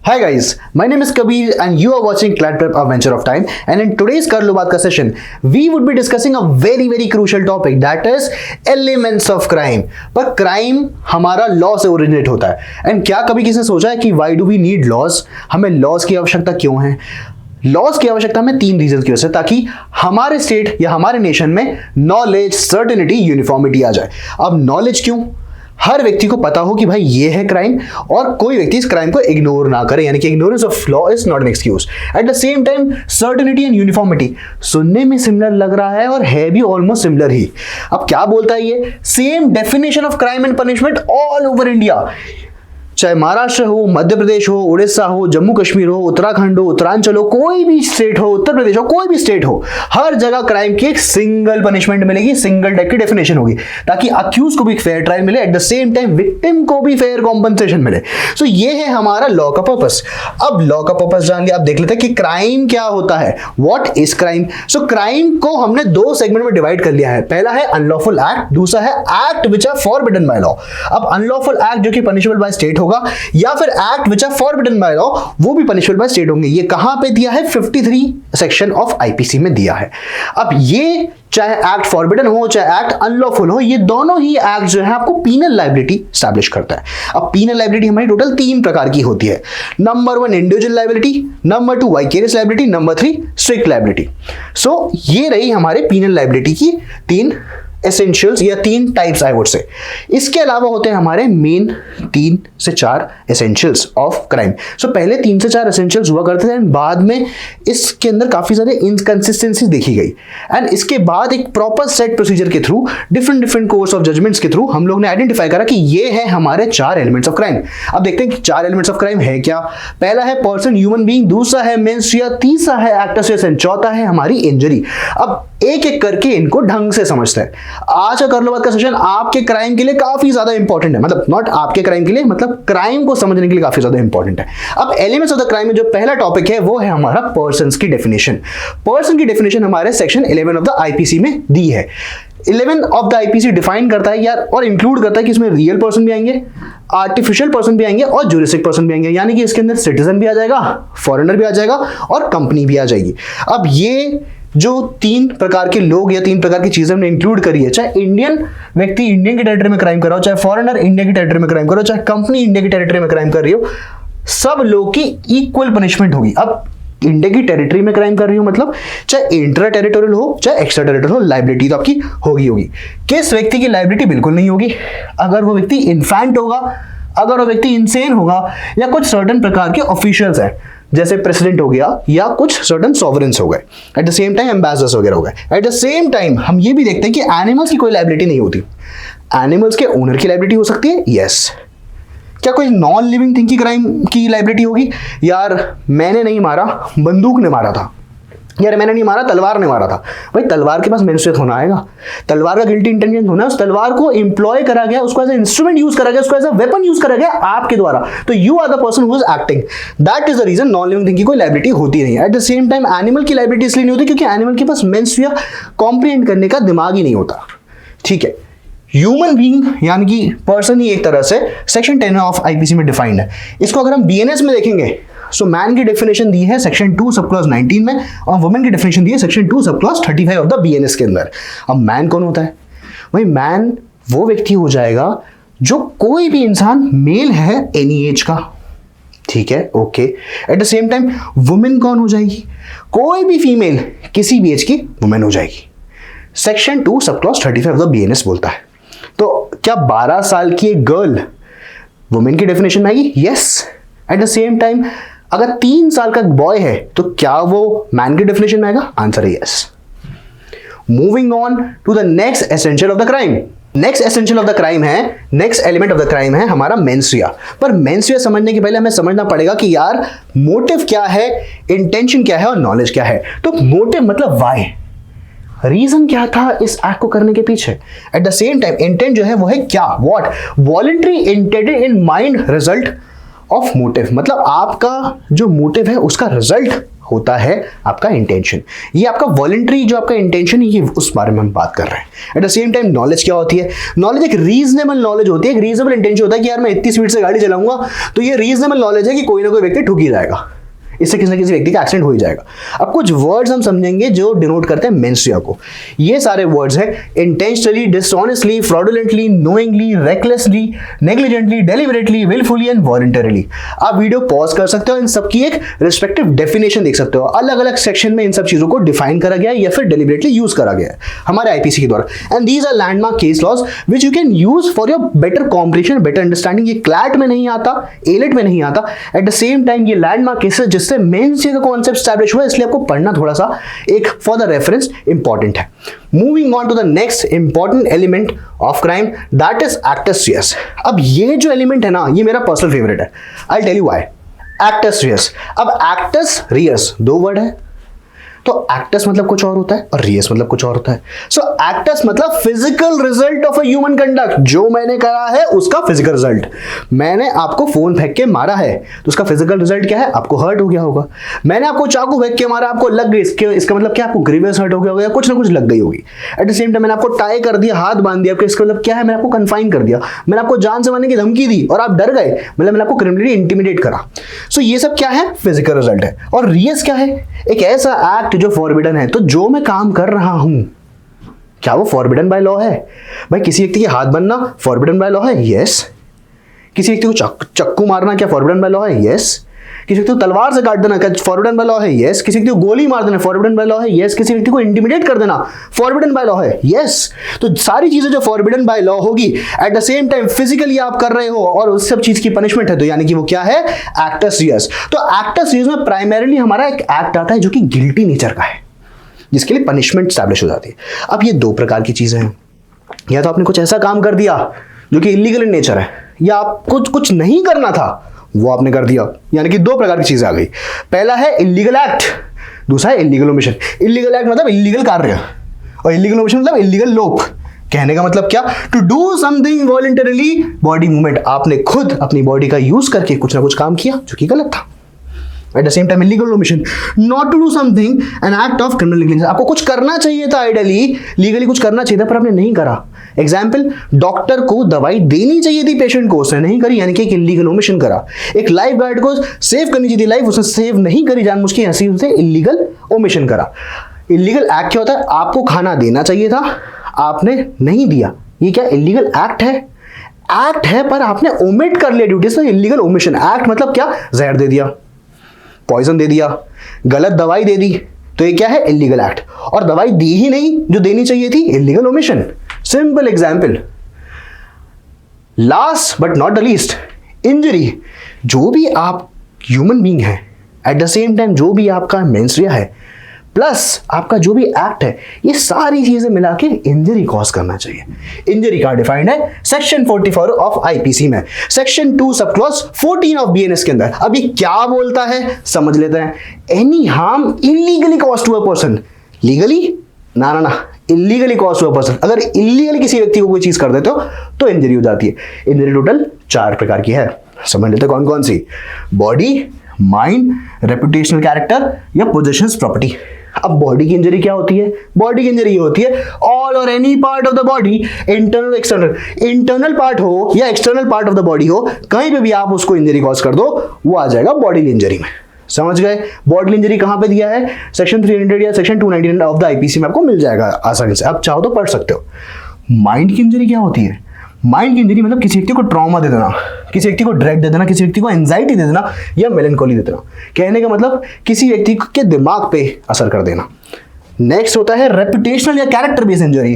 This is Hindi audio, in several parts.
Hi guys, my name is Kabir and you are watching Clad Prep Adventure of Time, and in today's Kar Lo Baat ka session we would be discussing a very crucial topic, that is elements of crime। पर crime हमारा law से originate होता है। and क्या कभी किसी ने सोचा है कि why do we need laws, हमें laws की आवश्यकता क्यों है? लॉस की आवश्यकता हमें तीन रीजन की वजह से, ताकि हमारे स्टेट या हमारे नेशन में नॉलेज, सर्टेनिटी, यूनिफॉर्मिटी आ जाए। अब नॉलेज क्यों? हर व्यक्ति को पता हो कि भाई ये है क्राइम और कोई व्यक्ति इस क्राइम को इग्नोर ना करे, यानी कि ignorance of law is not an excuse. Eight the same time certainty and uniformity, सुनने में सिमिलर लग रहा है और है भी ऑलमोस्ट सिमिलर ही। अब क्या बोलता है ये? Same definition of crime and punishment all over India, चाहे महाराष्ट्र हो, मध्य प्रदेश हो, उड़ीसा हो, जम्मू कश्मीर हो, उत्तराखंड हो, उत्तरांचल हो, कोई भी स्टेट हो, उत्तर प्रदेश हो, कोई भी स्टेट हो, हर जगह क्राइम की एक सिंगल पनिशमेंट मिलेगी, सिंगल टाइप की डेफिनेशन होगी, ताकि अक्यूज को भी फेयर ट्रायल मिले, eight the same time victim को भी फेयर कॉम्पनसेशन मिले। सो ये है हमारा लॉ का पर्पस। अब लॉ का पर्पस जान लिया, अब देख लेते हैं कि क्राइम क्या होता है। What is crime? So crime को हमने दो सेगमेंट में डिवाइड कर लिया है। पहला है अनलॉफुल एक्ट, दूसरा है act which are forbidden by law. अब अनलॉफुल एक्ट जो कि पनिशेबल बाय स्टेट होगा, या फिर act which are forbidden by law, वो भी पनिशेबल बाय स्टेट होंगे। ये कहां पे दिया है? 53 सेक्शन ऑफ आईपीसी में दिया है। अब ये चाहे एक्ट फॉरबिडन हो चाहे एक्ट अनलॉफुल हो, ये दोनों ही एक्ट जो है आपको पीनल लायबिलिटी स्टैब्लिश करता है। अब पीनल लायबिलिटी हमारी टोटल 3 प्रकार की होती है। Number 1 individual liability, number 2 vicarious liability, number 3 strict liability. So ये रही हमारे पीनल लायबिलिटी की 3 एसेंशियल्स या 3 टाइप्स आई वुड से। इसके अलावा होते हैं हमारे मेन 3 से 4 एसेंशियल्स ऑफ क्राइम। सो पहले 3 से 4 एसेंशियल्स हुआ करते थे एंड बाद में इसके अंदर काफी सारे इनकंसिस्टेंसी देखी गई, एंड इसके बाद एक प्रॉपर सेट प्रोसीजर के through, different course of judgements के थ्रू हम लोग ने आइडेंटिफाई करा कि ये है हमारे 4 एलिमेंट्स ऑफ क्राइम। अब देखते हैं कि 4 एलिमेंट्स ऑफ क्राइम है क्या। पहला है पर्सन, ह्यूमन बीइंग, दूसरा है मेंस्ट्रुआ, तीसरा है एक्टस एंड चौथा है हमारी इंजरी। अब एक एक करके इनको ढंग से समझते हैं। आज का कर लो बात का सेशन आपके क्राइम के लिए काफी ज्यादा इंपॉर्टेंट है, मतलब नॉट आपके क्राइम के लिए, मतलब क्राइम को समझने के लिए काफी ज्यादा इंपॉर्टेंट है। अब एलिमेंट्स ऑफ द क्राइम में जो पहला टॉपिक है वो है हमारा पर्सन्स की डेफिनेशन। पर्सन की डेफिनेशन हमारे सेक्शन 11 ऑफ द आईपीसी में दी है। 11 ऑफ द आईपीसी डिफाइन करता है यार, और इंक्लूड करता है कि इसमें रियल पर्सन भी आएंगे, आर्टिफिशियल पर्सन भी आएंगे और ज्यूरिस्टिक पर्सन भी आएंगे, यानी कि इसके अंदर सिटीजन भी आ जाएगा, फॉरेनर भी आ जाएगा और कंपनी भी आ जाएगी। अब ये जो 3 प्रकार के लोग या 3 प्रकार की चीजें हमने इंक्लूड करी है, चाहे इंडियन व्यक्ति इंडियन की टेरिटरी में क्राइम कर रहा हो, चाहे फॉरेनर इंडिया की टेरिटरी में क्राइम कर रहा हो, चाहे कंपनी इंडिया की टेरिटरी में क्राइम कर रही हो, सब लोग की इक्वल पनिशमेंट होगी। अब इंडिया की टेरिटरी में क्राइम कर रही हो मतलब चाहे इंट्रा टेरिटोरियल हो चाहे एक्स्ट्रा टेरिटोरियल हो, लायबिलिटी तो आपकी होगी। किस व्यक्ति की लायबिलिटी बिल्कुल नहीं होगी? अगर वो व्यक्ति इन्फेंट होगा, अगर वो व्यक्ति इंसेन होगा, या कुछ सर्टेन प्रकार के ऑफिशियल्स हैं जैसे प्रेसिडेंट हो गया या कुछ सर्टेन सॉवरेंस हो गए, eight the same time ambassadors वगैरह हो गए। एट द सेम टाइम हम ये भी देखते हैं कि एनिमल्स की कोई लायबिलिटी नहीं होती। एनिमल्स के ओनर की लायबिलिटी हो सकती है, यस। क्या कोई नॉन लिविंग थिंग की क्राइम की लायबिलिटी होगी? यार मैंने नहीं मारा, बंदूक ने मारा था। यार मैंने नहीं मारा, तलवार ने मारा था। भाई तलवार के पास मेंस्ट्रुएट होना आएगा, तलवार का गिल्टी इंटेंशन होना है, उस तलवार को एम्प्लॉय करा गया, उसको एज इंस्ट्रूमेंट यूज करा गया, उसको एज अ वेपन यूज करा गया आपके द्वारा, तो you are the person who is acting. That is the reason non living thing की कोई लायबिलिटी होती नहीं है। At the same time animal की लायबिलिटी इसलिए नहीं होती क्योंकि एनिमल के पास मेंस्ट्रुआ कॉम्प्रिहेंड करने का दिमाग ही नहीं होता, ठीक है। ह्यूमन बीइंग यानी कि पर्सन ही एक तरह से सेक्शन 10 ऑफ आईपीसी में डिफाइंड है। इसको अगर हम बीएनएस में देखेंगे, सो मैन की डेफिनेशन दी है सेक्शन 2 सब क्लॉज 19 में, और वुमेन की डेफिनेशन दी है section 2 sub clause 35 of the BNS के अंदर। अब मैन कौन होता है? भाई मैन वो व्यक्ति हो जाएगा जो कोई भी इंसान मेल है एनी एज का, ठीक है, okay. Eight the same time women कौन हो जाएगी? कोई भी फीमेल किसी भी एज की वुमेन हो जाएगी। Section 2 sub clause 35 of the BNS बोलता है। तो क्या 12 साल की एक गर्ल वुमेन की डेफिनेशन में आएगी? Yes. Eight the same time अगर 3 साल का बॉय है तो क्या वो मैन की डेफिनेशन में आएगा? आंसर है yes. Moving on to the next essential of the crime. Next essential of the crime है, next element of the crime है हमारा मेंस्ट्रुआ। पर मेंस्ट्रुआ समझने के पहले हमें समझना पड़ेगा कि यार मोटिव क्या है, इंटेंशन क्या है और नॉलेज क्या है। तो मोटिव मतलब वाई, रीजन क्या था इस एक्ट को करने के पीछे। Eight the same time intent जो है वो है क्या, what, voluntary intended in mind result of motive, मतलब आपका जो मोटिव है उसका रिजल्ट होता है आपका इंटेंशन। ये आपका वॉलंटरी जो आपका इंटेंशन है, ये उस बारे में हम बात कर रहे हैं। Eight the same time knowledge क्या होती है? नॉलेज एक रीजनेबल नॉलेज होती है, एक रीजनेबल इंटेंशन होता है कि यार मैं इतनी स्पीड से गाड़ी चलाऊंगा, तो ये रीजनेबल नॉलेज है कि कोई ना कोई व्यक्ति ठुक ही जाएगा, इससे किसी न किसी व्यक्ति का एक्सीडेंट हो ही जाएगा। अब कुछ वर्ड्स हम समझेंगे जो डिनोट करते हैं मेंस्ट्रुआ को। ये सारे वर्ड्स हैं intentionally, dishonestly, fraudulently, knowingly, recklessly, negligently, deliberately, wilfully and voluntarily. आप वीडियो पॉज कर सकते हो, इन सबकी एक रिस्पेक्टिव डेफिनेशन देख सकते हो। अलग अलग सेक्शन में इन सब चीजों को डिफाइन करा गया है या फिर डेलिबरेटली यूज करा गया है हमारे आईपीसी के द्वारा। And these are landmark case laws which you can use for your better comprehension, better understanding. ये क्लैट में नहीं आता, एलेट में नहीं आता। एट द सेम टाइम ये लैंडमार्क केसेस मेंस्ट्रुआ का कॉन्सेप्ट एस्टैब्लिश हुआ, इसलिए आपको पढ़ना थोड़ा सा एक फॉर द रेफरेंस इंपॉर्टेंट है। Moving on to the next important element of crime, that is actus reus. अब ये जो एलिमेंट है ना, ये मेरा पर्सनल फेवरेट है। I tell you why. Actus reus. अब एक्टस रियस दो वर्ड है, तो एक्टस मतलब कुछ और होता है और रियस मतलब कुछ और होता है। सो एक्टस मतलब physical result of a human conduct, जो मैंने करा है उसका फिजिकल रिजल्ट। मैंने आपको फोन फेंक के मारा है तो उसका फिजिकल रिजल्ट क्या है? आपको हर्ट हो गया होगा। मैंने आपको चाकू फेंक के मारा, आपको लग गई, इसका मतलब क्या? आपको ग्रीवियस हर्ट हो गया होगा या कुछ ना कुछ लग गई होगी। एट द सेम टाइम मैंने आपको टाई कर दिया, हाथ बांध दिया, इसका मतलब क्या है? मैंने आपको कन्फाइन कर दिया, मैंने आपको जान से मारने की धमकी दी और आप डर गए, मतलब मैंने आपको क्रिमिनली इंटिमिडेट करा। सो ये सब क्या है? फिजिकल रिजल्ट है। और रियस क्या है? एक ऐसा एक्ट जो फॉरबिडन है। तो जो मैं काम कर रहा हूं, क्या वो फॉरबिडन बाय लॉ है? भाई किसी व्यक्ति के हाथ बनना फॉरबिडन बाय लॉ है? यस। किसी व्यक्ति को चक्कू मारना क्या फॉरबिडन बाय लॉ है? यस। किसी व्यक्ति को तलवार से काट देना क्या फॉरबिडन बाय लॉ है? यस। किसी व्यक्ति को गोली मार देना फॉरबिडन बाय लॉ है? यस। किसी व्यक्ति को इंटिमिडेट कर देना फॉरबिडन बाय लॉ है? यस। तो सारी चीजें जो फॉरबिडन बाय लॉ होगी, eight the same time physically आप कर रहे हो और उस सब चीज की पनिशमेंट है, तो यानी कि वो क्या है? एक्टस रियस। तो एक्टस रियस में प्राइमरीली हमारा एक एक्ट आता है जो कि गिल्टी नेचर का है, जिसके लिए पनिशमेंट स्टैब्लिश हो जाती है। अब ये दो प्रकार की चीजें हैं, या तो आपने कुछ ऐसा काम कर दिया जो कि इलीगल इन नेचर है, या आपको कुछ नहीं करना था वो आपने कर दिया, यानी कि दो प्रकार की चीजें आ गई। पहला है इलीगल एक्ट, दूसरा है इलीगल ओमिशन। इलीगल एक्ट मतलब इलीगल कार्य और इलीगल ओमिशन मतलब इलीगल लोप। कहने का मतलब क्या? To do something voluntarily, body movement, आपने खुद अपनी बॉडी का यूज करके कुछ ना कुछ काम किया जो कि गलत था। At the same time, illegal omission, not to do something, an act of criminal negligence. आपको कुछ करना चाहिए था, आइडियली लीगली कुछ करना चाहिए था, पर आपने नहीं करा। एग्जाम्पल, डॉक्टर को दवाई देनी चाहिए थी पेशेंट को, उसने नहीं करी, यानी कि एक इलीगल ओमिशन करा। एक लाइफ गार्ड को सेव करनी चाहिए थी लाइफ, उसने सेव नहीं करी जानबूझ के, ऐसे उसे इलीगल ओमिशन करा। इलीगल एक्ट क्या होता है? आपको खाना देना चाहिए था, आपने नहीं दिया, ये क्या इलीगल एक्ट है? एक्ट है पर आपने ओमिट कर लिया ड्यूटी से, इलीगल ओमिशन। एक्ट मतलब क्या? जहर दे दिया, पॉइजन दे दिया, गलत दवाई दे दी, तो ये क्या है? Illegal act. और दवाई दी ही नहीं जो देनी चाहिए थी, illegal omission. Simple example, last but not the least, injury. जो भी आप ह्यूमन बीइंग है, एट द सेम टाइम जो भी आपका मेंस्ट्रुआ है, प्लस आपका जो भी एक्ट है, ये सारी चीजें मिला के इंजरी कॉज करना चाहिए। इंजरी का डिफाइंड है सेक्शन 44 ऑफ आईपीसी में, section 2 sub clause 14 of BNS के अंदर। अभी क्या बोलता है समझ लेते हैं। Any harm illegally cause to a person, legally ना illegally cause to a person. अगर इलीगली किसी व्यक्ति को कोई चीज कर देते हो तो इंजरी हो जाती है। इंजरी टोटल 4 प्रकार की है, समझ लेते कौन कौन सी? बॉडी, माइंड, रेपुटेशनल कैरेक्टर या पोजेशंस प्रॉपर्टी। अब बॉडी की इंजरी क्या होती है? बॉडी की इंजरी ये होती है ऑल और any part of the body, internal external, internal part हो या external part of the body हो, कहीं पे भी आप उसको इंजरी कॉज कर दो, वो आ जाएगा बॉडी इंजरी में। समझ गए? बॉडी इंजरी कहां पे दिया है? सेक्शन 300 या सेक्शन 299 ऑफ द आईपीसी में आपको मिल जाएगा आसानी से, आप चाहो तो पढ़ सकते हो। माइंड की इंजरी क्या होती है? माइंड की इंजरी मतलब किसी व्यक्ति को ट्रॉमा दे देना, किसी व्यक्ति को ड्रेड दे देना, किसी व्यक्ति को एंजाइटी दे देना या मेलनकोली दे देना। कहने का मतलब किसी व्यक्ति के दिमाग पे असर कर देना। नेक्स्ट होता है रेपुटेशनल या character based injury.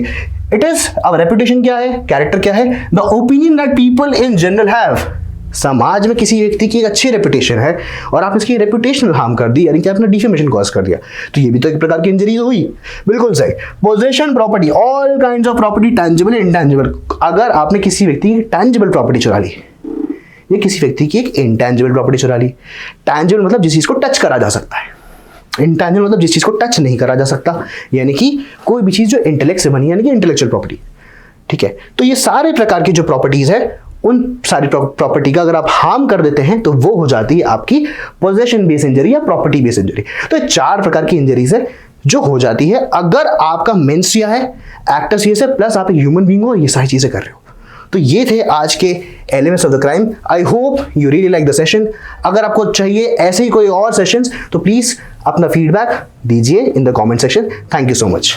It is, अब रेपुटेशन क्या है, कैरेक्टर क्या है? The opinion that people in general have. समाज में किसी व्यक्ति की एक अच्छी रेपुटेशन है और आप इसकी रेपुटेशनल हार्म कर दी, यानी कि आपने डिफेमेशन कॉज कर दिया, तो ये भी तो एक प्रकार की इंजरी हुई। बिल्कुल सही। Possession property, all kinds of property, tangible intangible. अगर आपने किसी व्यक्ति की टैंजिबल प्रॉपर्टी चुरा ली, ये किसी व्यक्ति की एक इंटैंजिबल प्रॉपर्टी चुरा ली। टैंजिबल मतलब जिस चीज को टच करा जा सकता है, इंटैंजिबल मतलब जिस चीज को टच नहीं करा जा सकता, यानी कि कोई भी चीज जो इंटेलेक्ट से बनी, यानी कि इंटेलेक्चुअल प्रॉपर्टी। ठीक है, तो ये सारे प्रकार की जो प्रॉपर्टीज है उन सारी प्रॉपर्टी का अगर आप हार्म कर देते हैं तो वो हो जाती है आपकी पोजेशन बेस्ड इंजरी या प्रॉपर्टी बेस्ड इंजरी। तो ये 4 प्रकार की इंजरीज है जो हो जाती है अगर आपका मेंसिया है, एक्टस है, प्लस आप एक ह्यूमन बीइंग हो और ये सारी चीजें कर रहे हो। तो ये थे आज के elements of the crime. I hope you really like the session. अगर आपको चाहिए ऐसे ही कोई और सेशंस तो प्लीज अपना फीडबैक दीजिए in the comment section. Thank you so much.